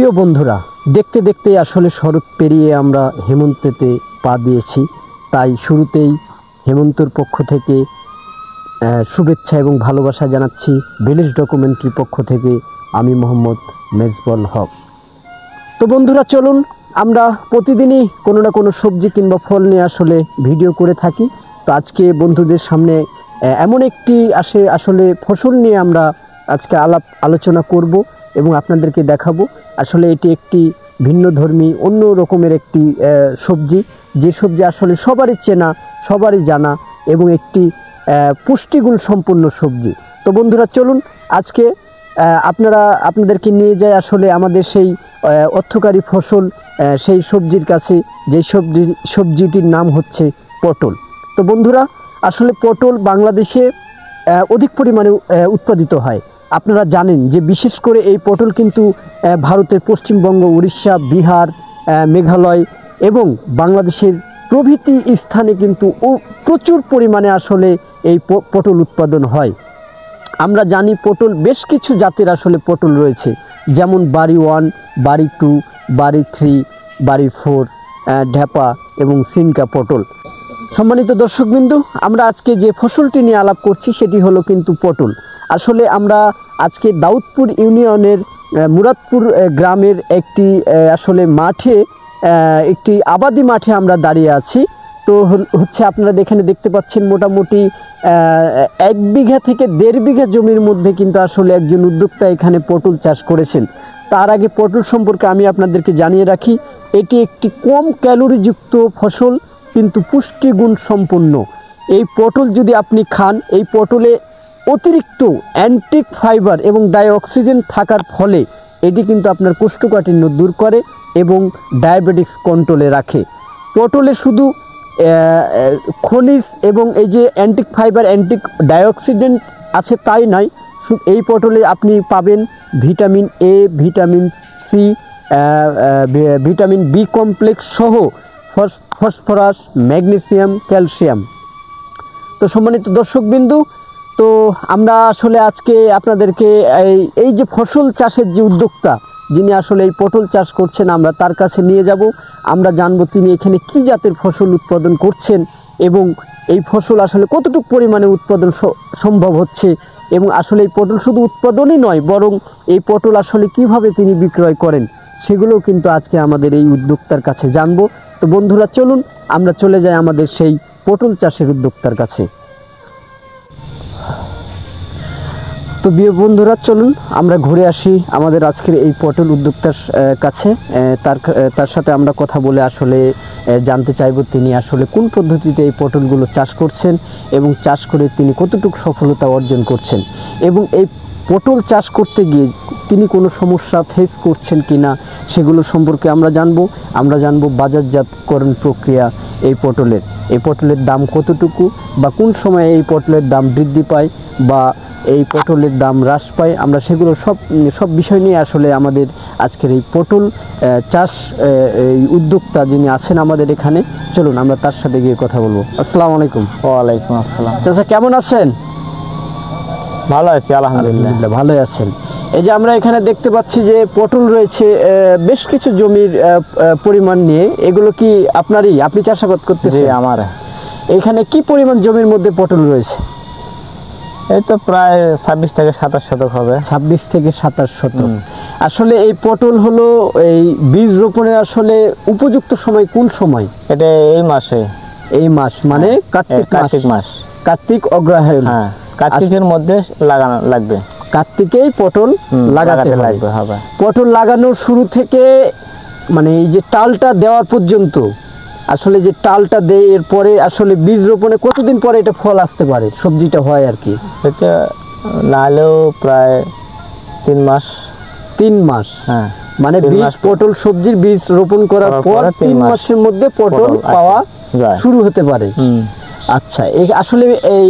প্রিয় বন্ধুরা, দেখতে দেখতে আসলে শরৎ পেরিয়ে আমরা হেমন্তেতে পা দিয়েছি। তাই শুরুতেই হেমন্তর পক্ষ থেকে শুভেচ্ছা এবং ভালোবাসা জানাচ্ছি ভিলেজ ডকুমেন্টারির পক্ষ থেকে। আমি মোহাম্মদ মেজবুল হক। তো বন্ধুরা, চলুন আমরা প্রতিদিনই কোনো না কোনো সবজি কিংবা ফল নিয়ে আসলে ভিডিও করে থাকি। তো আজকে বন্ধুদের সামনে এমন একটি আসলে ফসল নিয়ে আমরা আজকে আলোচনা করব এবং আপনাদেরকে দেখাবো। আসলে এটি একটি ভিন্নধর্মী অন্য রকমের একটি সবজি, যে সবজি আসলে সবারই চেনা, সবারই জানা এবং একটি পুষ্টিগুণ সম্পন্ন সবজি। তো বন্ধুরা, চলুন আজকে আপনাদেরকে নিয়ে যায় আসলে আমাদের সেই অর্থকারী ফসল, সেই সবজির কাছে, যে সবজিটির নাম হচ্ছে পটল। তো বন্ধুরা, আসলে পটল বাংলাদেশে অধিক পরিমাণে উৎপাদিত হয়। আপনারা জানেন যে বিশেষ করে এই পটল কিন্তু ভারতের পশ্চিমবঙ্গ, উড়িষ্যা, বিহার, মেঘালয় এবং বাংলাদেশের প্রভৃতি স্থানে কিন্তু প্রচুর পরিমাণে আসলে এই পটল উৎপাদন হয়। আমরা জানি পটল বেশ কিছু জাতের আসলে পটল রয়েছে, যেমন বাড়ি 1, বাড়ি 2, বাড়ি 3, বাড়ি 4, ঢ্যাপা এবং সিনকা পটল। সম্মানিত দর্শকবৃন্দু, আমরা আজকে যে ফসলটি নিয়ে আলাপ করছি সেটি হলো কিন্তু পটল। আসলে আমরা আজকে দাউদপুর ইউনিয়নের মুরাদপুর গ্রামের একটি আসলে মাঠে, একটি আবাদি মাঠে আমরা দাঁড়িয়ে আছি। তো হচ্ছে আপনারা এখানে দেখতে পাচ্ছেন মোটামুটি 1 বিঘা থেকে 1.5 বিঘা জমির মধ্যে কিন্তু আসলে একজন উদ্যোক্তা এখানে পটল চাষ করেছেন। তার আগে পটল সম্পর্কে আমি আপনাদেরকে জানিয়ে রাখি, এটি একটি কম ক্যালোরিযুক্ত ফসল কিন্তু পুষ্টিগুণ সম্পন্ন। এই পটল যদি আপনি খান, এই পটলে অতিরিক্ত অ্যান্টিক ফাইবার এবং ডাইঅক্সিজেন থাকার ফলে এটি কিন্তু আপনার কোষ্ঠকাঠিন্য দূর করে এবং ডায়াবেটিস কন্ট্রোলে রাখে। পটলে শুধু খনিজ এবং এই যে অ্যান্টিক ফাইবার, অ্যান্টিক ডাইঅক্সিডেন্ট আছে তাই নয়, এই পটলে আপনি পাবেন vitamin A, vitamin C, vitamin B complex সহ ফসফরাস, ম্যাগনেসিয়াম, ক্যালসিয়াম। তো সম্মানিত দর্শকবিন্দু, তো আমরা আসলে আজকে আপনাদেরকে এই যে ফসল চাষের যে উদ্যোক্তা, যিনি আসলে এই পটল চাষ করছেন, আমরা তার কাছে নিয়ে যাব। আমরা জানবো তিনি এখানে কি জাতের ফসল উৎপাদন করছেন এবং এই ফসল আসলে কতটুকু পরিমাণে উৎপাদন সম্ভব হচ্ছে এবং আসলে এই পটল শুধু উৎপাদনই নয়, বরং এই পটল আসলে কিভাবে তিনি বিক্রয় করেন সেগুলোও কিন্তু আজকে আমাদের এই উদ্যোক্তার কাছে জানবো। তো বন্ধুরা, চলুন আমরা চলে যাই আমাদের সেই পটল চাষের উদ্যোক্তার কাছে। তো প্রিয় বন্ধুরা, চলুন আমরা ঘুরে আসি আমাদের আজকের এই পটল উদ্যোক্তার কাছে। তার সাথে আমরা কথা বলে আসলে জানতে চাইব তিনি আসলে কোন পদ্ধতিতে এই পটলগুলো চাষ করছেন এবং চাষ করে তিনি কতটুকু সফলতা অর্জন করছেন এবং এই পটল চাষ করতে গিয়ে তিনি কোনো সমস্যা ফেস করছেন কিনা সেগুলো সম্পর্কে আমরা জানবো বাজারজাতকরণ প্রক্রিয়া এই পটলের দাম কতটুকু বা কোন সময়ে এই পটলের দাম বৃদ্ধি পায় বা এই পটলের দাম হ্রাস পায়। আমরা সেগুলো সব বিষয় নিয়ে আসলে আমাদের আজকের এই পটল চাষ এই উদ্যোক্তা যিনি আছেন আমাদের এখানে, চলুন আমরা তার সাথে গিয়ে কথা বলবো। আসসালামু আলাইকুম। ওয়ালাইকুম আসসালাম। চাচা, কেমন আছেন? ভালো আছি, আলহামদুলিল্লাহ। ভালোই আছেন। এই যে আমরা এখানে দেখতে পাচ্ছি যে পটল রয়েছে বেশ কিছু জমির পরিমাণ নিয়ে, এগুলো কি আপনি চাষাবাদ করতেছেন? আমার এখানে কি পরিমাণ জমির মধ্যে পটল রয়েছে? এই তো প্রায় 26 থেকে 27 শতক হবে। 26 থেকে 27 শতক। আসলে এই পটল হলো এই বীজ রোপণের আসলে উপযুক্ত সময় কোন সময়? এটা এই মাসে, এই মাস মানে কার্তিক মাস, কার্তিক অগ্রহায়ণ। হ্যাঁ, কার্তিকের মধ্যে লাগানো লাগবে। কার্তিকেই পটল লাগাতে হবে। পটল লাগানোর শুরু থেকে মানে এই যে টালটা দেওয়ার পর্যন্ত, আসলে যে টালটা দেয় এরপরে আসলে বীজ রোপণে কতদিন পরে এটা ফল আসতে পারে, সবজিটা হয় আর কি? এটা নাহলেও প্রায় 3 মাস। 3 মাস? হ্যাঁ, মানে পটল সবজির বীজ রোপণ করার পর 3 মাসের মধ্যে পটল পাওয়া শুরু হতে পারে। আচ্ছা, আসলে এই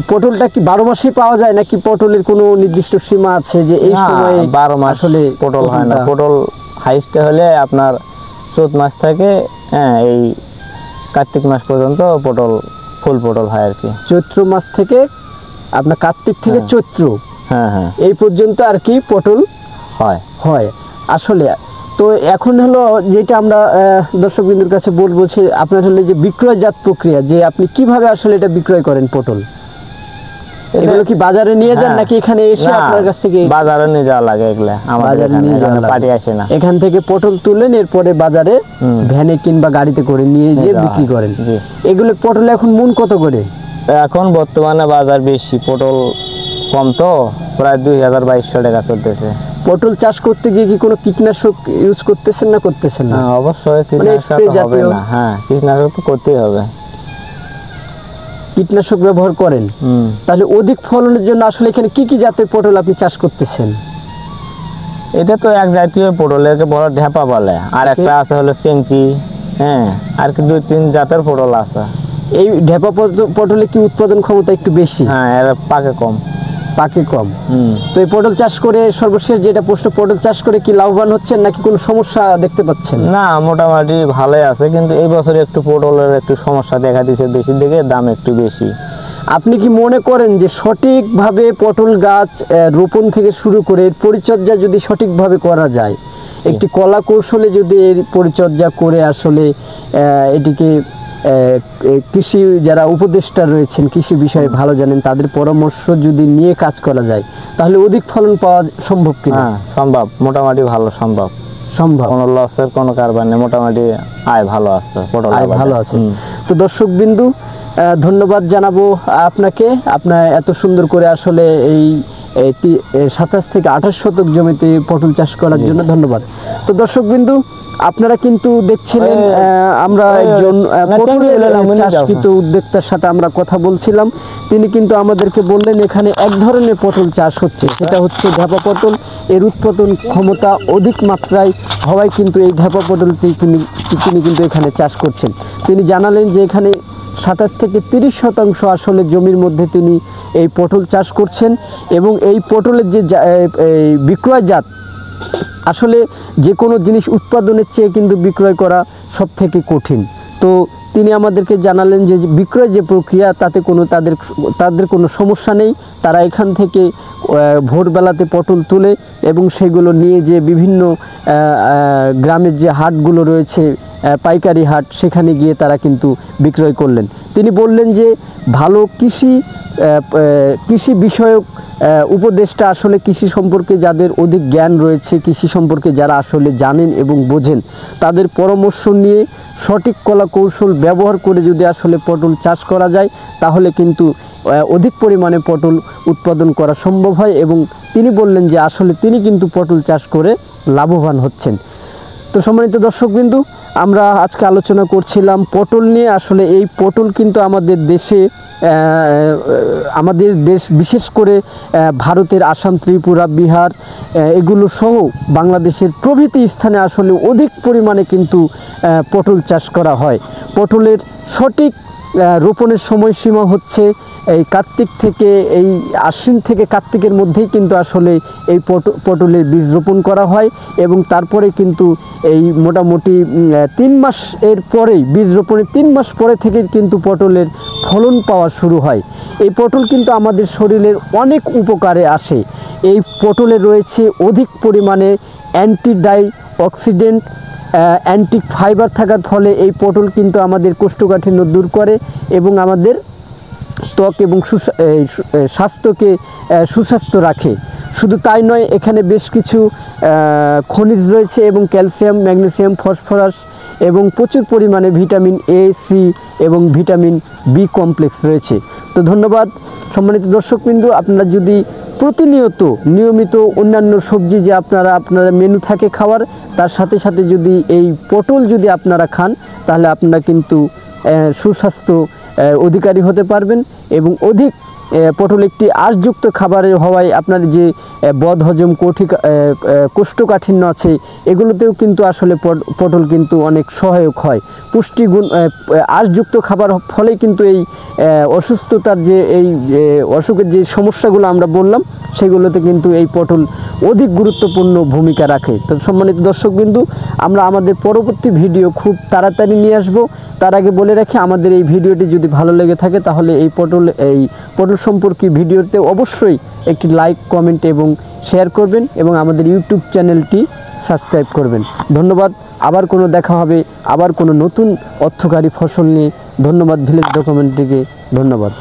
পটলটা কি 12 মাসেই পাওয়া যায় নাকি পটলের কোনো নির্দিষ্ট সীমা আছে যে এই সময়ে? 12 মাস আসলে পটল হয় না। পটল হাইস্টে হলে আপনার 14 মাস থেকে এই কার্তিক মাস পর্যন্ত ফুল পটল হয় আর কি। চৈত্র মাস থেকে আপনার কার্তিক থেকে চৈত্র, হ্যাঁ, এই পর্যন্ত আর কি পটল হয়। আসলে তো এখন হলো যেটা আমরা দর্শকবৃন্দুর কাছে বলবো যে আপনার হলো যে বিক্রয়জাত প্রক্রিয়া, যে আপনি কিভাবে আসলে এটা বিক্রয় করেন পটল, এগুলো কি বাজারে নিয়ে যান হ্যাঁ। নাকি এখানে এসে না, আপনার কাছ থেকে? বাজারে নিয়ে যাওয়া লাগে এগুলা, আমাদের বাজারে এখানে নিয়ে যাওয়া লাগে। পাটি আসে না। এখান থেকে পটল তুলেন, এরপরে বাজারে ভ্যানে কিংবা গাড়িতে করে নিয়ে গিয়ে যাওয়া বিক্রি হয়। করেন। জি। এগুলো পটল এখন মন কত করে? এখন বর্তমানে বাজার বেশি, পটল কম তো, প্রায় 2000-2200 টাকা চলতেছে। পটল চাষ করতে গিয়ে কি কোনো কীটনাশক ইউজ করতেছেন না করতেছেন না? হ্যাঁ, অবশ্যই কীটনাশক spray তো হবে জাতীয়? না। হ্যাঁ, কীটনাশক তো করতেই হবে। কীটনাশক ব্যবহার করেন? তাহলে অধিক ফলনের জন্য আসলে এখানে কি কি জাতের পটল আপনি চাষ করতেছেন? এটা তো এক জাতীয় পটল, একে বড় ঢেপা বলে, আর একটা আছে হলো চেঙ্কি। হ্যাঁ, আর কি 2-3 জাতের পটল আছে। এই ঢেপা পটলে কি উৎপাদন ক্ষমতা একটু বেশি? হ্যাঁ, এর পাকে কম। পাকে কম। তো এই পটল চাষ করে সর্বশেষ যেটা প্রশ্ন, পটল চাষ করে কি লাভবান হচ্ছেন নাকি কোনো সমস্যা দেখতে পাচ্ছেন? না, মোটামুটি ভালোই আছে, কিন্তু এই বছর একটু পটলের একটু সমস্যা দেখা দিয়েছে, বেশি দিকে দাম একটু বেশি। আপনি কি মনে করেন যে সঠিকভাবে পটল গাছ রোপণ থেকে শুরু করে এর পরিচর্যা যদি সঠিকভাবে করা যায়, একটি কলা কৌশলে যদি এর পরিচর্যা করে আসলে এটিকে কৃষি যারা উপদেষ্টা রয়েছেন, কৃষি বিষয়ে ভালো জানেন, তাদের পরামর্শ যদি নিয়ে কাজ করা যায় তাহলে অধিক ফলন পাওয়া সম্ভব কিনা? হ্যাঁ, সম্ভব, মোটামুটি ভালো সম্ভব। সম্ভব। কোনো লসের কোনো কারবার নেই, মোটামুটি আয় ভালো আছে, পটল আয় ভালো আছে। তো দর্শক বিন্দু, ধন্যবাদ জানাবো আপনাকে, আপনার এত সুন্দর করে আসলে এই 27 থেকে 28 শতক জমিতে পটল চাষ করার জন্য ধন্যবাদ। তো দর্শক বিন্দু, আপনারা কিন্তু দেখছিলেন আমরা একজন পটলের চাষকৃত উদ্যোক্তার সাথে আমরা কথা বলছিলাম। তিনি কিন্তু আমাদেরকে বললেন এখানে এক ধরনের পটল চাষ হচ্ছে, সেটা হচ্ছে ঢেপা পটল। এর উৎপাদন ক্ষমতা অধিক মাত্রায় হওয়ায় কিন্তু এই ঢেপা পটলটি তিনি কিন্তু এখানে চাষ করছেন। তিনি জানালেন যে এখানে 27 থেকে 30% আসলে জমির মধ্যে তিনি এই পটল চাষ করছেন, এবং এই পটলের যে এই বিক্রয়জাত, আসলে যে কোনো জিনিস উৎপাদনের চেয়ে কিন্তু বিক্রয় করা সব থেকে কঠিন। তো তিনি আমাদেরকে জানালেন যে বিক্রয় যে প্রক্রিয়া, তাতে কোনো তাদের কোনো সমস্যা নেই। তারা এখান থেকে ভোরবেলাতে পটল তুলে এবং সেগুলো নিয়ে যে বিভিন্ন গ্রামের যে হাটগুলো রয়েছে, পাইকারি হাট, সেখানে গিয়ে তারা কিন্তু বিক্রয় করলেন। তিনি বললেন যে ভালো কৃষি বিষয়ক উপদেষ্টা, আসলে কৃষি সম্পর্কে যাদের অধিক জ্ঞান রয়েছে, কৃষি সম্পর্কে যারা আসলে জানেন এবং বোঝেন, তাদের পরামর্শ নিয়ে সঠিক কলা কৌশল ব্যবহার করে যদি আসলে পটল চাষ করা যায় তাহলে কিন্তু অধিক পরিমাণে পটল উৎপাদন করা সম্ভব হয়। এবং তিনি বললেন যে আসলে তিনি কিন্তু পটল চাষ করে লাভবান হচ্ছেন। তো সম্মানিত দর্শকবিন্দু, আমরা আজকে আলোচনা করছিলাম পটল নিয়ে। আসলে এই পটল কিন্তু আমাদের দেশ বিশেষ করে ভারতের আসাম, ত্রিপুরা, বিহার এগুলো সহ বাংলাদেশের প্রভৃতি স্থানে আসলে অধিক পরিমাণে কিন্তু পটল চাষ করা হয়। পটলের সঠিক রোপণের সময়সীমা হচ্ছে এই কার্তিক থেকে, এই আশ্বিন থেকে কার্তিকের মধ্যেই কিন্তু আসলে এই পটলের বীজ রোপণ করা হয়, এবং তারপরে কিন্তু এই মোটামুটি 3 মাস এর পরেই, বীজ রোপণের 3 মাস পরে থেকে কিন্তু পটলের ফলন পাওয়া শুরু হয়। এই পটল কিন্তু আমাদের শরীরের অনেক উপকারে আসে। এই পটলে রয়েছে অধিক পরিমাণে অ্যান্টি অ্যান্টি ফাইবার থাকার ফলে এই পটল কিন্তু আমাদের কোষ্ঠকাঠিন্য দূর করে এবং আমাদের ত্বক এবং স্বাস্থ্যকে সুস্বাস্থ্য রাখে। শুধু তাই নয়, এখানে বেশ কিছু খনিজ রয়েছে এবং ক্যালসিয়াম, ম্যাগনেসিয়াম, ফসফরাস এবং প্রচুর পরিমাণে ভিটামিন এ, সি এবং ভিটামিন বি কমপ্লেক্স রয়েছে। তো ধন্যবাদ সম্মানিত দর্শকবৃন্দু। আপনারা যদি নিয়মিত অন্যান্য সবজি যে আপনারা মেনু থাকে খাওয়ার, তার সাথে সাথে যদি এই পটল যদি আপনারা খান তাহলে আপনারা কিন্তু সুস্বাস্থ্য অধিকারী হতে পারবেন। এবং অধিক পটল একটি আঁশযুক্ত খাবারের হওয়ায় আপনার যে বদহজম, কোষ্ঠকাঠিন্য আছে, এগুলোতেও কিন্তু আসলে পটল কিন্তু অনেক সহায়ক হয়। পুষ্টিগুণ, আঁশযুক্ত খাবার ফলে কিন্তু এই অসুস্থতার যে অসুখের যে সমস্যাগুলো আমরা বললাম, সেগুলোতে কিন্তু এই পটল অধিক গুরুত্বপূর্ণ ভূমিকা রাখে। তো সম্মানিত দর্শকবিন্দু, আমরা আমাদের পরবর্তী ভিডিও খুব তাড়াতাড়ি নিয়ে আসব। তার আগে বলে রাখি, আমাদের এই ভিডিওটি যদি ভালো লেগে থাকে তাহলে এই পটল সম্পর্কে ভিডিওতে অবশ্যই একটি লাইক, কমেন্ট এবং শেয়ার করবেন, এবং আমাদের ইউটিউব চ্যানেলটি সাবস্ক্রাইব করবেন। ধন্যবাদ। আবার কোনো দেখা হবে, আবার কোনো নতুন অর্থকারী ফসল নিয়ে। ধন্যবাদ ভিলেজ ডকুমেন্টারিকে, ধন্যবাদ।